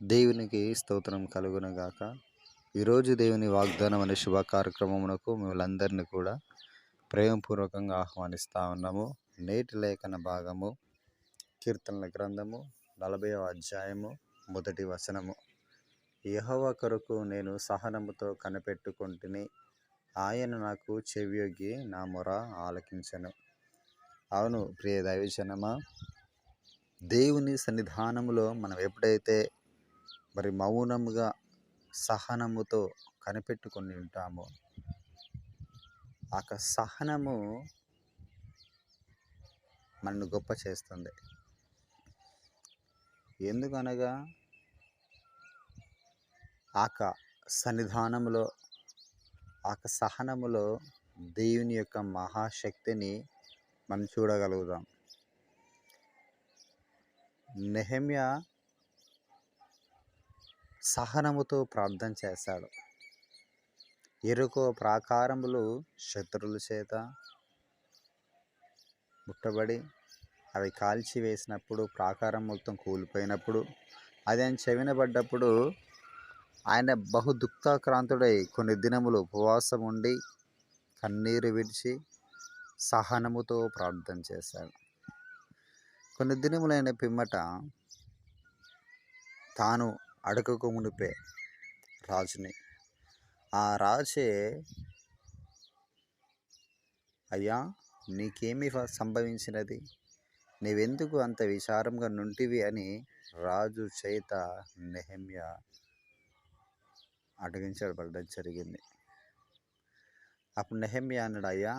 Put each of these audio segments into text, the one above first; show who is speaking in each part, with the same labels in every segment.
Speaker 1: దేవునికి స్తోత్రం కలుగునుగాక. ఈరోజు దేవుని వాగ్దానం అనే శుభ కార్యక్రమమునకు మిమ్మల్ందరినీ కూడా ప్రేమపూర్వకంగా ఆహ్వానిస్తూ ఉన్నాము. నేటి లేఖన భాగము కీర్తనల గ్రంథము 40వ అధ్యాయము 1వ వచనము. యెహోవా కొరకు నేను సహనముతో కనిపెట్టుకొంటిని, ఆయన నాకు చెవియొగ్గి నా మొర ఆలకించెను. అవును ప్రియ దైవజనమా, దేవుని సన్నిధానములో మనం ఎప్పుడైతే మౌనముగా సహనముతో కనిపెట్టుకొని ఉంటామో, ఆ సహనము మనను గొప్ప చేస్తుంది. ఎందుకనగా సన్నిధానములో సహనములో దేవుని యొక్క మహాశక్తిని మనం చూడగలుగుతాం. నెహెమ్యా సహనముతో ప్రార్థన చేశాడు. యెరికో ప్రాకారములు శత్రువుల చేత ముట్టబడి అవి కాల్చివేసినప్పుడు, ప్రాకారం మొత్తం కూలిపోయినప్పుడు, అది ఆయన చెవిన పడ్డప్పుడు ఆయన బహు దుఃఖాక్రాంతుడై కొన్ని దినములు ఉపవాసం ఉండి కన్నీరు విడిచి సహనముతో ప్రార్థన చేశాడు. కొన్ని దినములైన పిమ్మట తాను అడగక మునిపే రాజుని, ఆ రాజే, అయ్యా నీకేమి సంభవించినది, నీవెందుకు అంత విచారంగా నుంటివి అని రాజు చేత నెహెమ్యా అడిగించబడడం జరిగింది. అప్పుడు నెహెమ్యా అన్నాడు, అయ్యా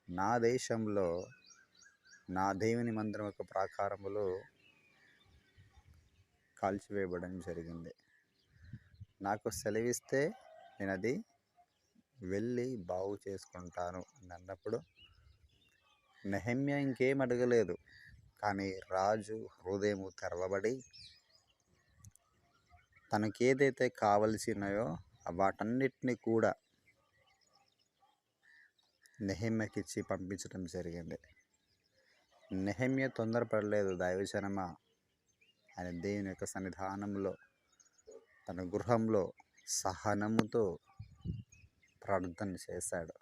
Speaker 1: నా దేశంలో నా దేవుని మందిరం యొక్క ప్రాకారములు కాల్చివేయబడడం జరిగింది. నాకు సెలవిస్తే నేను అది వెళ్ళి బాగు చేసుకుంటాను అని అన్నప్పుడు నెహెమ్యా ఇంకేం అడగలేదు. కానీ రాజు హృదయము తెరవబడి తనకేదైతే కావలసినాయో వాటన్నిటిని కూడా నెహెమ్యాకిచ్చి పంపించడం జరిగింది. నెహెమ్యా తొందరపడలేదు. దైవజనమా, ఆయన దేవుని యొక్క సన్నిధానంలో తన గృహంలో సహనముతో ప్రార్థన చేశాడు.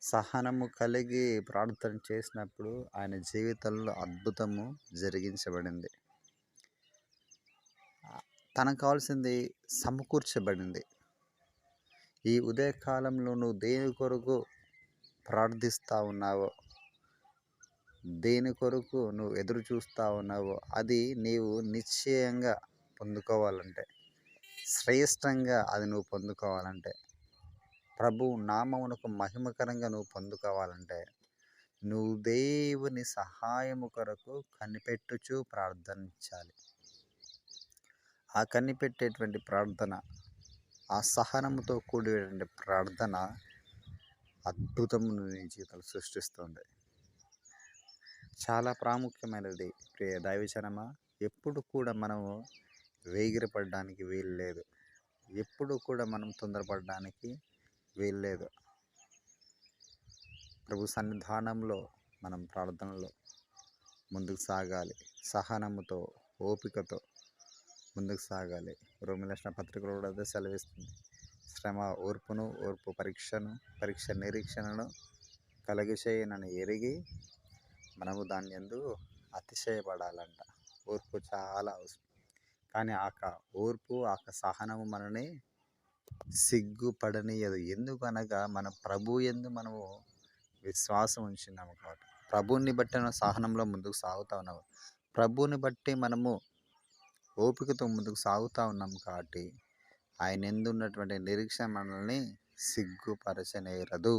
Speaker 1: సహనము కలిగి ప్రార్థన చేసినప్పుడు ఆయన జీవితంలో అద్భుతము జరిగించబడింది. తనకు కావాల్సింది సమకూర్చబడింది. ఈ ఉదయకాలంలో నువ్వు దేని కొరకు ప్రార్థిస్తూ ఉన్నావో, దేని కొరకు నువ్వు ఎదురు చూస్తూ ఉన్నావో, అది నీవు నిశ్చయంగా పొందుకోవాలంటే, శ్రేష్టంగా అది నువ్వు పొందుకోవాలంటే, ప్రభు నామమునకు మహిమకరంగా నువ్వు పొందుకోవాలంటే, నువ్వు దేవుని సహాయము కొరకు కనిపెట్టుచు ప్రార్థించాలి. ఆ కనిపెట్టేటువంటి ప్రార్థన, ఆ సహనముతో కూడినటువంటి ప్రార్థన అద్భుతమును నీ జీవితాలు సృష్టిస్తుంది. చాలా ప్రాముఖ్యమైనది ప్రియ దైవజనమా. ఎప్పుడు కూడా మనము వేగిరపడడానికి వీలు లేదు. ఎప్పుడు కూడా మనం తొందరపడడానికి వీలు లేదు. ప్రభు సన్నిధానంలో మనం ప్రార్థనలో ముందుకు సాగాలి. సహనముతో, ఓపికతో ముందుకు సాగాలి. రోమీయులకు రాసిన పత్రికలో కూడా అదే సెలవిస్తుంది. శ్రమ ఓర్పును, ఓర్పు పరీక్షను, పరీక్ష నిరీక్షణను కలుగచేయునని ఎరిగి మనము దాని యందు అతిశయపడాలంట. ఓర్పు చాలా అవసరం. కానీ ఓర్పు, సహనము మనని సిగ్గుపడనీయదు. ఎందుకనగా మన ప్రభు యందు మనము విశ్వాసం ఉంచున్నాము కాబట్టి. ప్రభువుని బట్టి మనం సహనంలో ముందుకు సాగుతూ ఉన్నాము. ప్రభువుని బట్టి మనము ఓపికతో ముందుకు సాగుతూ ఉన్నాము కాబట్టి ఆయన యందు ఉన్నటువంటి నిరీక్షణ మనల్ని సిగ్గుపరచనేరదు.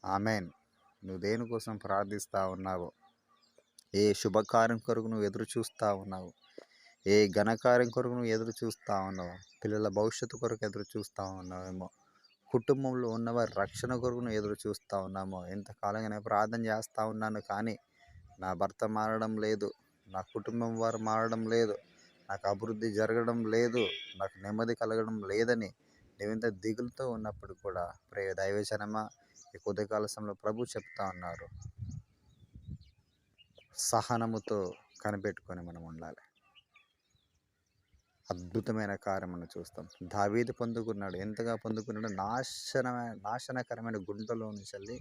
Speaker 1: ఆమెన్. నువ్వు దేనికోసం ప్రార్థిస్తూ ఉన్నావో, ఏ శుభకార్యం కొరకు నువ్వు ఎదురు చూస్తూ ఉన్నావు, ఏ ఘనకార్యం కొరకు నువ్వు ఎదురు చూస్తూ ఉన్నావు, పిల్లల భవిష్యత్తు కొరకు ఎదురు చూస్తూ ఉన్నావేమో, కుటుంబంలో ఉన్నవారి రక్షణ కొరకు నువ్వు ఎదురు చూస్తూ ఉన్నామో, ఎంతకాలంగా నేను ప్రార్థన చేస్తూ ఉన్నాను కానీ నా భర్త మారడం లేదు, నా కుటుంబం వారు మారడం లేదు, నాకు అభివృద్ధి జరగడం లేదు, నాకు నెమ్మది కలగడం లేదని నీవెంత దిగులుతో ఉన్నప్పుడు కూడా ప్రియ దైవజనమా, ఈ ఉదయకాల సమయంలో ప్రభు చెప్తా ఉన్నారు, సహనముతో కనిపెట్టుకొని మనం ఉండాలి. అద్భుతమైన కార్యమును చూస్తాం. దావీదు పొందుకున్నాడు. ఎంతగా పొందుకున్నాడు? నాశనకరమైన గుంటలో నుంచెల్లి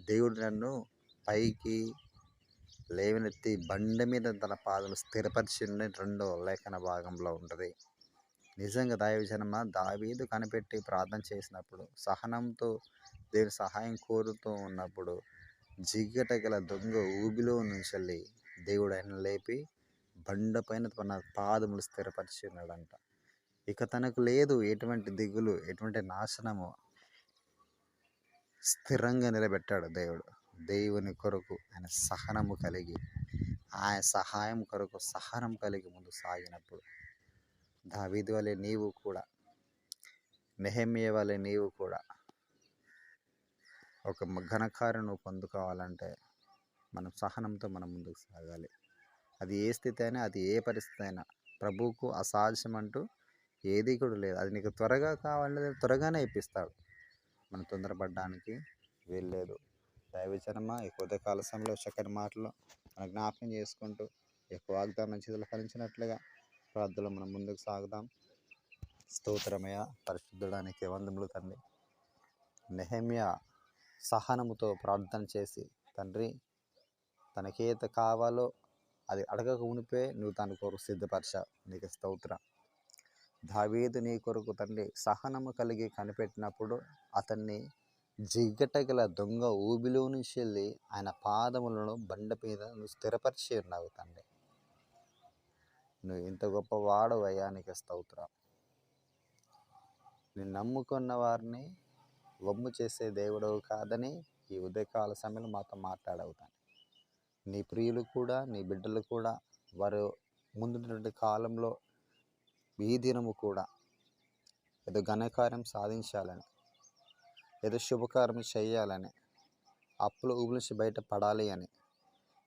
Speaker 1: దేవుడు నన్ను పైకి లేవనెత్తి బండ మీద తన పాదములు స్థిరపరిచిండని రెండో లేఖన భాగంలో ఉంటది. నిజంగా దైవజనమా, దావీదు కనిపెట్టి ప్రార్థన చేసినప్పుడు, సహనంతో దేవుని సహాయం కోరుతూ ఉన్నప్పుడు, జిగ్గట గల దొంగ ఊబిలో నుంచెల్లి దేవుడు ఆయన లేపి బండపైన తన పాదములు స్థిరపరిచి ఉన్నాడంట. ఇక తనకు లేదు ఎటువంటి దిగులు, ఎటువంటి నాశనము. స్థిరంగా నిలబెట్టాడు దేవుడు. దేవుని కొరకు ఆయన సహనము కలిగి, ఆయన సహాయం కొరకు సహనం కలిగి ముందు సాగినప్పుడు, దావీదు వలె నీవు కూడా, నెహెమ్యా వలె నీవు కూడా ఒక ఘనకార్యం నువ్వు పొందుకోవాలంటే మనం సహనంతో మనం ముందుకు సాగాలి. అది ఏ స్థితి అయినా, అది ఏ పరిస్థితి అయినా, ప్రభువుకు అసాధ్యం అంటూ ఏది కూడా లేదు. అది నీకు త్వరగా కావాలంటే త్వరగానే ఇప్పిస్తాడు. మనం తొందరపడడానికి వీల్లేదు. దైవజనమా, ఈ ఉదయకాల సమయంలో చక్కని మాటలు మనం జ్ఞాపకం చేసుకుంటూ ఈ యొక్క వాగ్దానం చేతులు ఫలించినట్లుగా ప్రార్థనలో మనం ముందుకు సాగుదాం. స్తోత్రమయ పరిశుద్ధుడానికి వందములు తండ్రి. నెహెమ్యా సహనముతో ప్రార్థన చేసి, తండ్రి తనకేత కావాలో అది అడగక ఉనిపే నువ్వు తన కొరకు సిద్ధపరిచావు. నీకు స్తోత్రం. దావీదు నీ కొరకు తండ్రి సహనము కలిగి కనిపెట్టినప్పుడు అతన్ని జిగ్గటగల దొంగ ఊబిలో నుంచి వెళ్ళి ఆయన పాదములను బండ మీద నువ్వు స్థిరపరిచి ఉన్నావు తండ్రి. నువ్వు ఇంత గొప్ప వాడవయ్యా, నీకు స్తోత్రం. నేను నమ్ముకున్న వారిని వమ్ము చేసే దేవుడవు కాదని ఈ ఉదయకాల సమయంలో మాతో మాట్లాడవుతాను. నీ ప్రియులు కూడా, నీ బిడ్డలు కూడా, వారు ముందున్నటువంటి కాలంలో ఈ దినము కూడా ఏదో ఘనకార్యం సాధించాలని, ఏదో శుభకార్యం చేయాలని, అప్పుల ఊబుల నుంచి బయటపడాలి అని,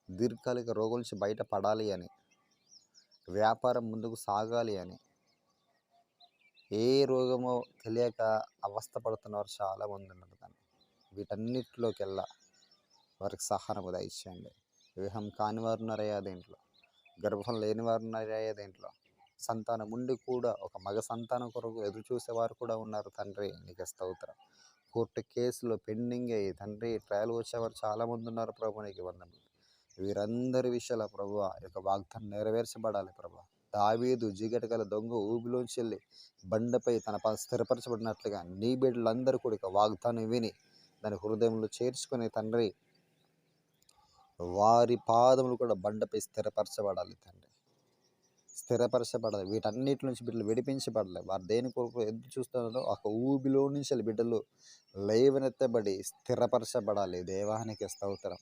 Speaker 1: దీర్ఘకాలిక రోగుల నుంచి బయటపడాలి అని, వ్యాపారం ముందుకు సాగాలి అని, ఏ రోగమో తెలియక అవస్థపడుతున్నవారు చాలామంది ఉన్నారు. కానీ వీటన్నిటిలోకెల్లా వారికి సహనము దయచేయండి. వివాహం కాని వారు ఉన్నారయ్యా దీంట్లో, గర్భం లేని వారు ఉన్నారయ్యా దీంట్లో, సంతానం ఉండి కూడా ఒక మగ సంతానం కొరకు ఎదురు చూసేవారు కూడా ఉన్నారు తండ్రి. నీకు స్తోత్రం. కోర్టు కేసులో పెండింగ్ అయ్యి తండ్రి ట్రయల్ వచ్చేవారు చాలామంది ఉన్నారు ప్రభు. నీకు వందనములు. వీరందరి విషయాల ప్రభు యొక్క వాగ్దానం నెరవేర్చబడాలి ప్రభు. దావీదు జిగటగల దొంగ ఊబిలోంచి వెళ్ళి బండపై తన స్థిరపరచబడినట్లుగా నీ బిడ్డలందరూ కూడా వాగ్దానం విని దాని హృదయంలో చేర్చుకునే తండ్రి, వారి పాదములు కూడా బండపై స్థిరపరచబడాలి తండ్రి. స్థిరపరచబడాలి. వీటన్నిటి నుంచి బిడ్డలు విడిపించబడాలి. వారు దేని కొరకు ఎదురు చూస్తున్నారో ఒక ఊబిలో నుంచి బిడ్డలు లేవనెత్తబడి స్థిరపరచబడాలి. దేవానికి స్తోత్రం.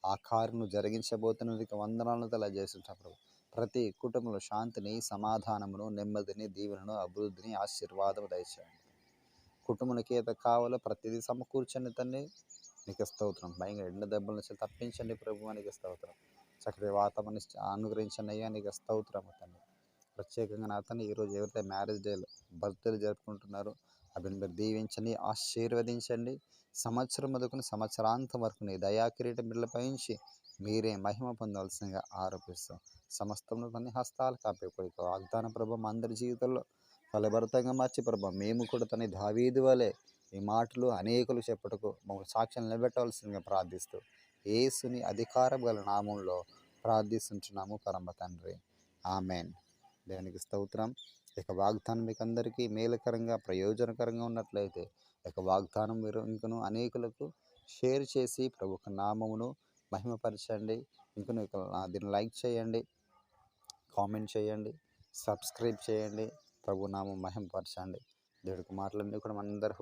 Speaker 1: ఆ కార్యను జరిగించబోతున్నది వందనాలను తెలియజేస్తుంటారు. ప్రతి కుటుంబంలో శాంతిని, సమాధానమును, నెమ్మదిని, దీవెనను, అభివృద్ధిని, ఆశీర్వాదము దయచేయండి. కుటుంబానికి ఏదో కావాలో ప్రతిదీ సమకూర్చండి తండ్రి. నీకు స్తోత్రం. భయంగా ఎండ దెబ్బల నుంచి తప్పించండి ప్రభు. నీకు స్తోత్రం. చక్కటి వాతావరణం అనుగ్రహించండి అయ్యా. నీకు స్తోత్రం తండ్రి. ప్రత్యేకంగా నా తండ్రి ఈరోజు ఎవరైతే మ్యారేజ్ డేలో బర్త్డేలు జరుపుకుంటున్నారో అవి మీరు దీవించండి, ఆశీర్వదించండి. సంవత్సరం మొదలుకొని సంవత్సరాంతం వరకు నీ దయాకిరీటం బిడ్డలపై నుంచి మీరే మహిమ పొందవలసిందిగా ఆరోపిస్తాం. సమస్తంలో కొన్ని హస్తాలు కాపేపడి వాగ్దాన ప్రభావం అందరి జీవితంలో ఫలభరితంగా మార్చి ప్రభావం మేము కూడా తన దావీదు వలె ఈ మాటలు అనేకులు చెప్పుటకు మమ్మల్ని సాక్ష్యం నిలబెట్టవలసిందిగా ప్రార్థిస్తూ యేసుని అధికారం గల నామంలో ప్రార్థిస్తుంటున్నాము పరమ తండ్రి. ఆమెన్. దేవునికి స్తోత్రం. ఇక వాగ్దానం మీకు అందరికీ మేలుకరంగా, ప్రయోజనకరంగా ఉన్నట్లయితే ఇక వాగ్దానం మీరు ఇంకను అనేకులకు షేర్ చేసి ప్రభుకు నామమును మహిమపరచండి. ఇంకను దీన్ని లైక్ చేయండి, కామెంట్ చేయండి, సబ్స్క్రైబ్ చేయండి. ప్రభు నామం మహిమపరచండి. దేవుడికి మాటలన్నీ కూడా మనందరూ